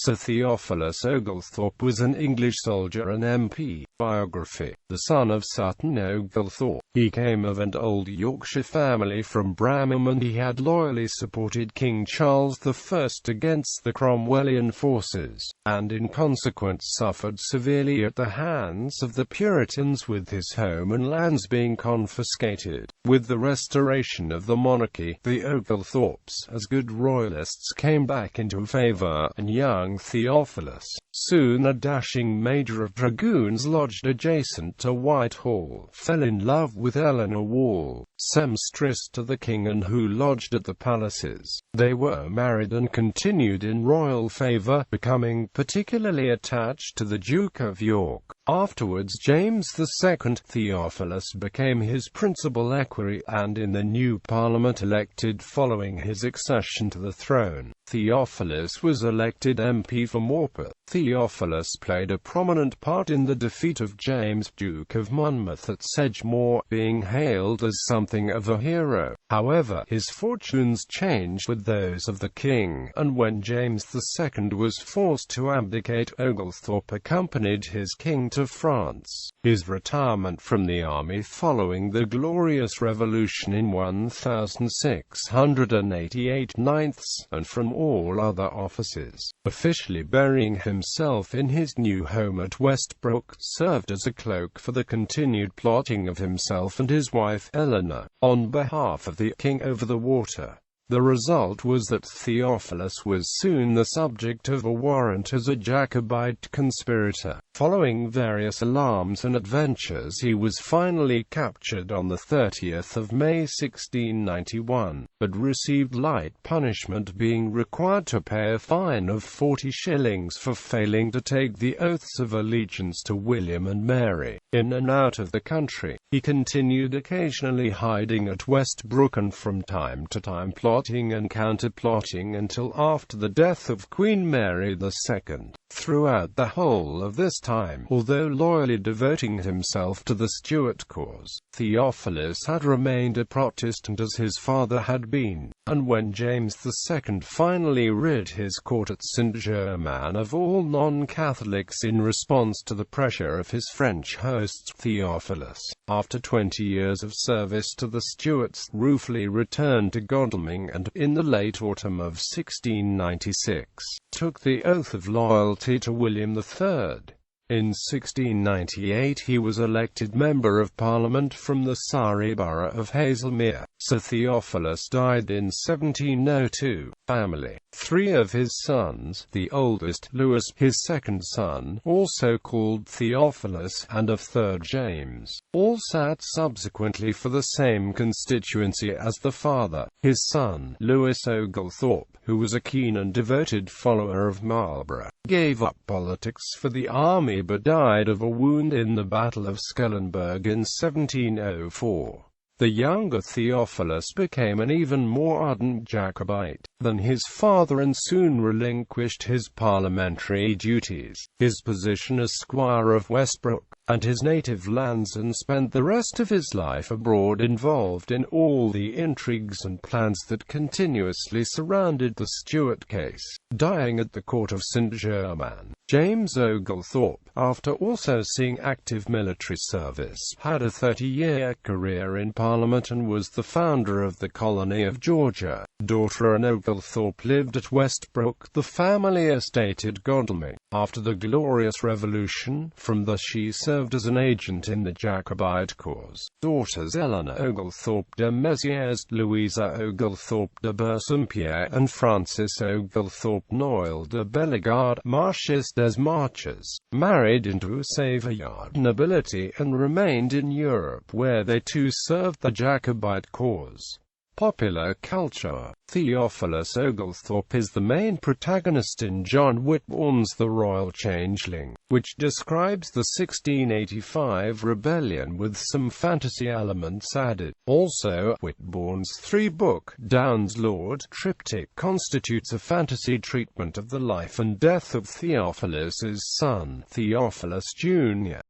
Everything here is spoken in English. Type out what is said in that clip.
Sir Theophilus Oglethorpe was an English soldier and MP. Biography. The son of Sutton Oglethorpe, he came of an old Yorkshire family from Bramham, and he had loyally supported King Charles I against the Cromwellian forces, and in consequence suffered severely at the hands of the Puritans, with his home and lands being confiscated. With the restoration of the monarchy, the Oglethorpes, as good royalists, came back into favour, and young Theophilus, soon a dashing major of dragoons lodged adjacent to Whitehall, fell in love with Eleanor Wall, seamstress to the king and who lodged at the palaces. They were married and continued in royal favour, becoming particularly attached to the Duke of York. Afterwards James II Theophilus became his principal equerry, and in the new parliament elected following his accession to the throne, Theophilus was elected MP for Morpeth. Theophilus played a prominent part in the defeat of James, Duke of Monmouth at Sedgemoor, being hailed as something of a hero. However, his fortunes changed with those of the king, and when James II was forced to abdicate, Oglethorpe accompanied his king to France. His retirement from the army following the Glorious Revolution in 1688 and from all other offices, officially burying himself in his new home at Westbrook, served as a cloak for the continued plotting of himself and his wife Eleanor, on behalf of the king over the water. The result was that Theophilus was soon the subject of a warrant as a Jacobite conspirator. Following various alarms and adventures, he was finally captured on the 30th of May 1691, but received light punishment, being required to pay a fine of 40 shillings for failing to take the oaths of allegiance to William and Mary. In and out of the country, he continued occasionally hiding at Westbrook and from time to time plotting and counterplotting until after the death of Queen Mary II. Throughout the whole of this time, although loyally devoting himself to the Stuart cause, Theophilus had remained a Protestant as his father had been, and when James II finally rid his court at Saint-Germain of all non-Catholics in response to the pressure of his French hosts, Theophilus, after 20 years of service to the Stuarts, ruefully returned to Godalming and, in the late autumn of 1696, took the oath of loyalty to William III. In 1698 he was elected Member of Parliament from the Surrey borough of Haslemere. Sir Theophilus died in 1702. Family. 3 of his sons, the oldest, Louis, his second son, also called Theophilus, and a third, James, all sat subsequently for the same constituency as the father. His son, Louis Oglethorpe, who was a keen and devoted follower of Marlborough, gave up politics for the army but died of a wound in the Battle of Schellenberg in 1704. The younger Theophilus became an even more ardent Jacobite than his father and soon relinquished his parliamentary duties, his position as Squire of Westbrook, and his native lands, and spent the rest of his life abroad, involved in all the intrigues and plans that continuously surrounded the Stuart case. Dying at the court of Saint-Germain, James Oglethorpe, after also seeing active military service, had a 30-year career in Parliament and was the founder of the colony of Georgia. Daughter Anne Oglethorpe lived at Westbrook, the family estate at Godalming. After the Glorious Revolution, from thus she served as an agent in the Jacobite cause. Daughters Eleanor Oglethorpe de Messières, Louisa Oglethorpe de Bassompierre, and Frances Oglethorpe Noyle de Bellegarde, Marchioness des Marches, married into Savoyard nobility and remained in Europe, where they too served the Jacobite cause. Popular culture. Theophilus Oglethorpe is the main protagonist in John Whitbourne's The Royal Changeling, which describes the 1685 rebellion with some fantasy elements added. Also, Whitbourne's 3-book, Down's Lord triptych constitutes a fantasy treatment of the life and death of Theophilus' son, Theophilus Jr.